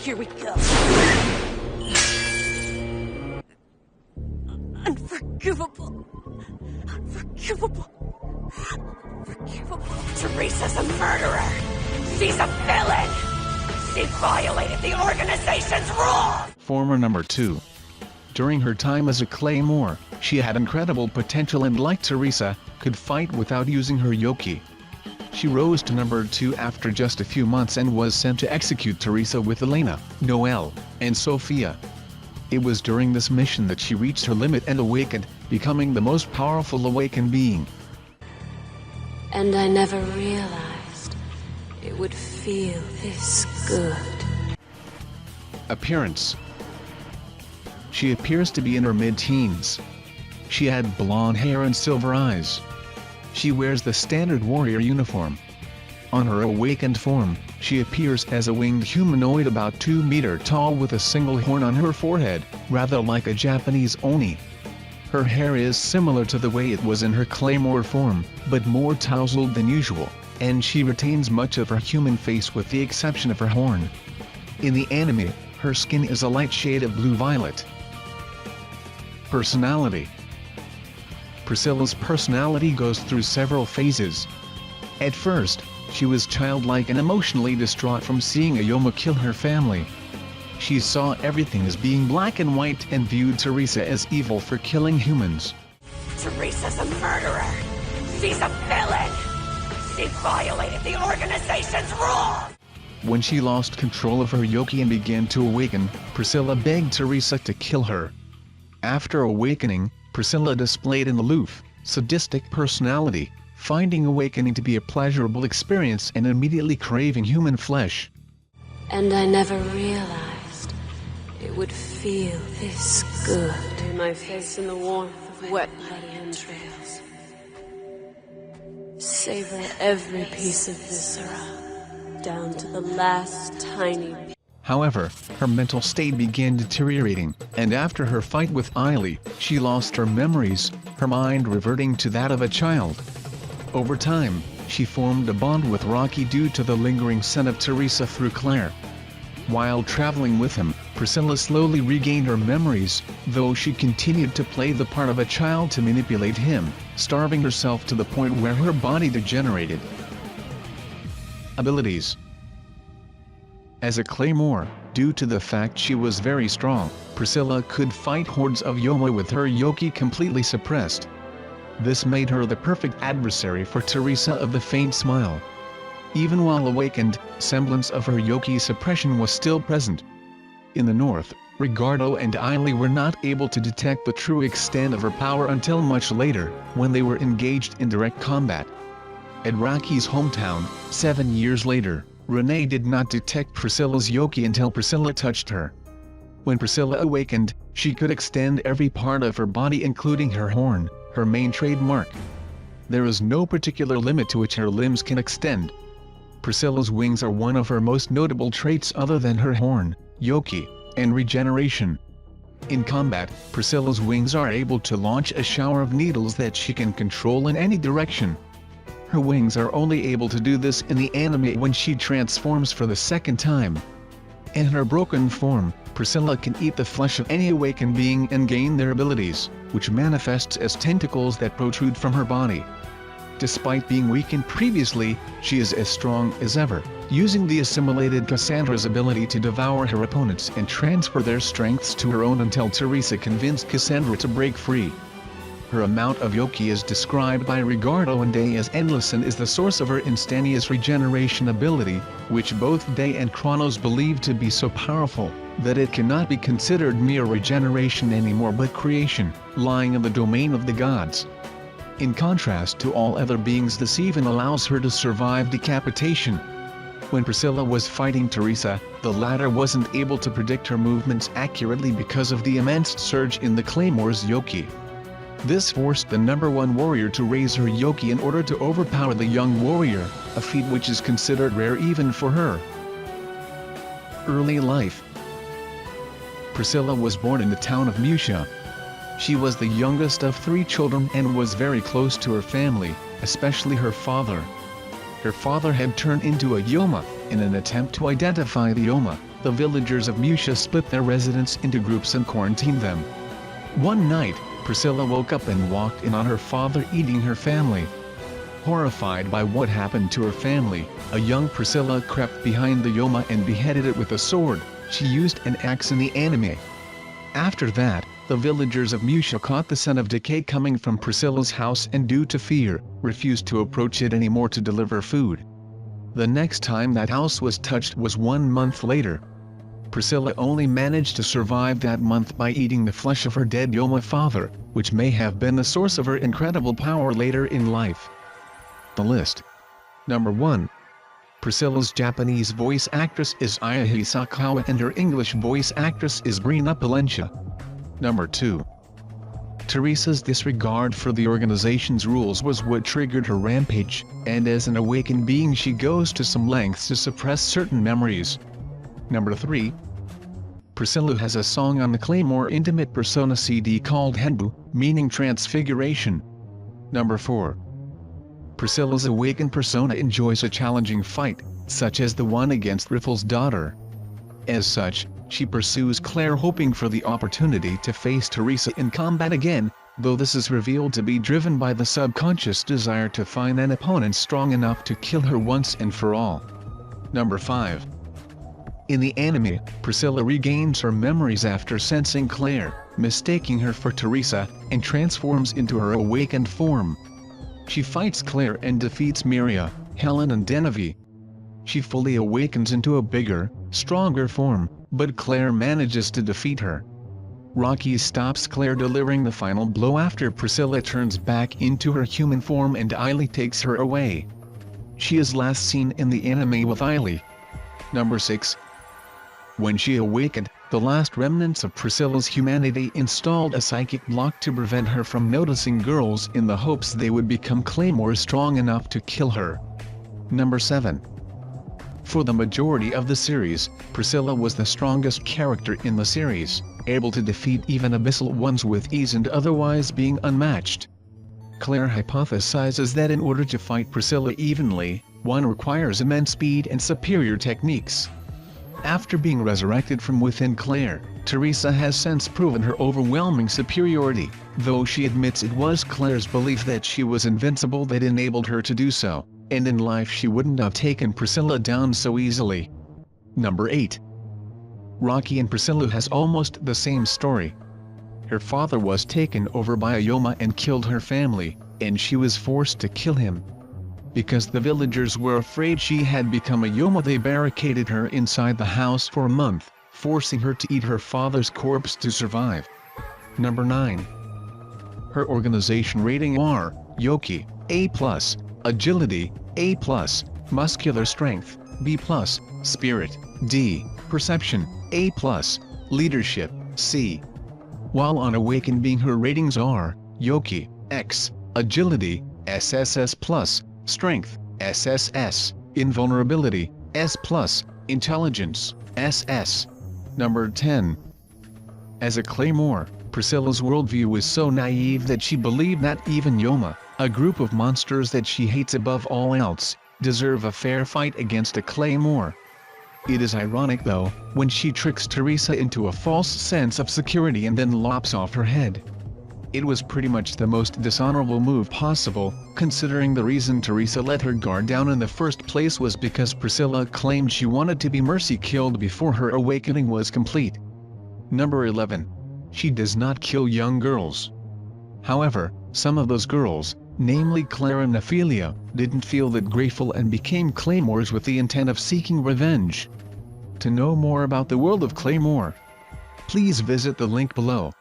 Here we go. Unforgivable. Unforgivable. Unforgivable. Teresa's a murderer. She's a villain. She violated the organization's rules. Former number 2. During her time as a Claymore, she had incredible potential and, like Teresa, could fight without using her yoki. She rose to number 2 after just a few months and was sent to execute Teresa with Elena, Noelle, and Sophia. It was during this mission that she reached her limit and awakened, becoming the most powerful awakened being. And I never realized it would feel this good. Appearance. She appears to be in her mid-teens. She had blonde hair and silver eyes. She wears the standard warrior uniform. On her awakened form, she appears as a winged humanoid about 2 meters tall with a single horn on her forehead, rather like a Japanese oni. Her hair is similar to the way it was in her Claymore form, but more tousled than usual, and she retains much of her human face with the exception of her horn. In the anime, her skin is a light shade of blue-violet. Personality. Priscilla's personality goes through several phases. At first, she was childlike and emotionally distraught from seeing a Yoma kill her family. She saw everything as being black and white and viewed Teresa as evil for killing humans. Teresa's a murderer. She's a villain. She violated the organization's rules. When she lost control of her yoki and began to awaken, Priscilla begged Teresa to kill her. After awakening, Priscilla displayed an aloof, sadistic personality, finding awakening to be a pleasurable experience and immediately craving human flesh. And I never realized it would feel this good. Lay my face in the warmth of wet bloody entrails. Savor every piece of viscera, down to the last tiny bit. However, her mental state began deteriorating, and after her fight with Eileen, she lost her memories, her mind reverting to that of a child. Over time, she formed a bond with Rocky due to the lingering scent of Teresa through Claire. While traveling with him, Priscilla slowly regained her memories, though she continued to play the part of a child to manipulate him, starving herself to the point where her body degenerated. Abilities. As a Claymore, due to the fact she was very strong, Priscilla could fight hordes of Yoma with her yoki completely suppressed. This made her the perfect adversary for Teresa of the Faint Smile. Even while awakened, semblance of her yoki suppression was still present. In the north, Ricardo and Eileen were not able to detect the true extent of her power until much later, when they were engaged in direct combat. At Rocky's hometown, 7 years later, Renee did not detect Priscilla's yoki until Priscilla touched her. When Priscilla awakened, she could extend every part of her body including her horn, her main trademark. There is no particular limit to which her limbs can extend. Priscilla's wings are one of her most notable traits other than her horn, yoki, and regeneration. In combat, Priscilla's wings are able to launch a shower of needles that she can control in any direction. Her wings are only able to do this in the anime when she transforms for the second time. In her broken form, Priscilla can eat the flesh of any awakened being and gain their abilities, which manifests as tentacles that protrude from her body. Despite being weakened previously, she is as strong as ever, using the assimilated Cassandra's ability to devour her opponents and transfer their strengths to her own until Teresa convinced Cassandra to break free. Her amount of yoki is described by Ricardo and Day as endless and is the source of her instantaneous regeneration ability, which both Day and Chronos believe to be so powerful, that it cannot be considered mere regeneration anymore but creation, lying in the domain of the gods. In contrast to all other beings, this even allows her to survive decapitation. When Priscilla was fighting Teresa, the latter wasn't able to predict her movements accurately because of the immense surge in the Claymore's yoki. This forced the #1 warrior to raise her yoki in order to overpower the young warrior, a feat which is considered rare even for her. Early life. Priscilla was born in the town of Musha. She was the youngest of 3 children and was very close to her family, especially her father. Her father had turned into a Yoma, in an attempt to identify the Yoma, the villagers of Musha split their residents into groups and quarantined them. One night, Priscilla woke up and walked in on her father eating her family. Horrified by what happened to her family, a young Priscilla crept behind the Yoma and beheaded it with a sword. She used an axe in the anime. After that, the villagers of Musha caught the scent of decay coming from Priscilla's house and due to fear, refused to approach it anymore to deliver food. The next time that house was touched was 1 month later. Priscilla only managed to survive that month by eating the flesh of her dead Yoma father, which may have been the source of her incredible power later in life. The list. Number 1. Priscilla's Japanese voice actress is Aya Hisakawa and her English voice actress is Brina Palencia. Number 2. Teresa's disregard for the organization's rules was what triggered her rampage, and as an awakened being she goes to some lengths to suppress certain memories. Number 3. Priscilla has a song on the Claymore Intimate Persona CD called Henbu, meaning transfiguration. Number 4. Priscilla's awakened persona enjoys a challenging fight, such as the one against Riffel's daughter. As such, she pursues Claire hoping for the opportunity to face Teresa in combat again, though this is revealed to be driven by the subconscious desire to find an opponent strong enough to kill her once and for all. Number 5. In the anime, Priscilla regains her memories after sensing Claire, mistaking her for Teresa, and transforms into her awakened form. She fights Claire and defeats Miria, Helen and Denevi. She fully awakens into a bigger, stronger form, but Claire manages to defeat her. Rocky stops Claire delivering the final blow after Priscilla turns back into her human form and Ailey takes her away. She is last seen in the anime with Ailey. Number 6. When she awakened, the last remnants of Priscilla's humanity installed a psychic block to prevent her from noticing girls in the hopes they would become Claymore strong enough to kill her. Number 7. For the majority of the series, Priscilla was the strongest character in the series, able to defeat even abyssal ones with ease and otherwise being unmatched. Claire hypothesizes that in order to fight Priscilla evenly, one requires immense speed and superior techniques. After being resurrected from within Claire, Teresa has since proven her overwhelming superiority, though she admits it was Claire's belief that she was invincible that enabled her to do so, and in life she wouldn't have taken Priscilla down so easily. Number 8. Rocky and Priscilla has almost the same story. Her father was taken over by a Yoma and killed her family, and she was forced to kill him. Because the villagers were afraid she had become a Yoma, they barricaded her inside the house for a month, forcing her to eat her father's corpse to survive. Number 9. Her organization rating are Yoki, A+, Agility, A+, Muscular Strength, B+, Spirit, D, Perception, A+, Leadership, C. While on Awakened Being her ratings are Yoki, X, Agility, SSS+, Strength, SSS, Invulnerability, S+, Intelligence, SS. Number 10. As a Claymore, Priscilla's worldview was so naive that she believed that even Yoma, a group of monsters that she hates above all else, deserve a fair fight against a Claymore. It is ironic though, when she tricks Teresa into a false sense of security and then lops off her head. It was pretty much the most dishonorable move possible, considering the reason Teresa let her guard down in the first place was because Priscilla claimed she wanted to be mercy killed before her awakening was complete. Number 11. She does not kill young girls. However, some of those girls, namely Claire and Ophelia, didn't feel that grateful and became Claymores with the intent of seeking revenge. To know more about the world of Claymore, please visit the link below.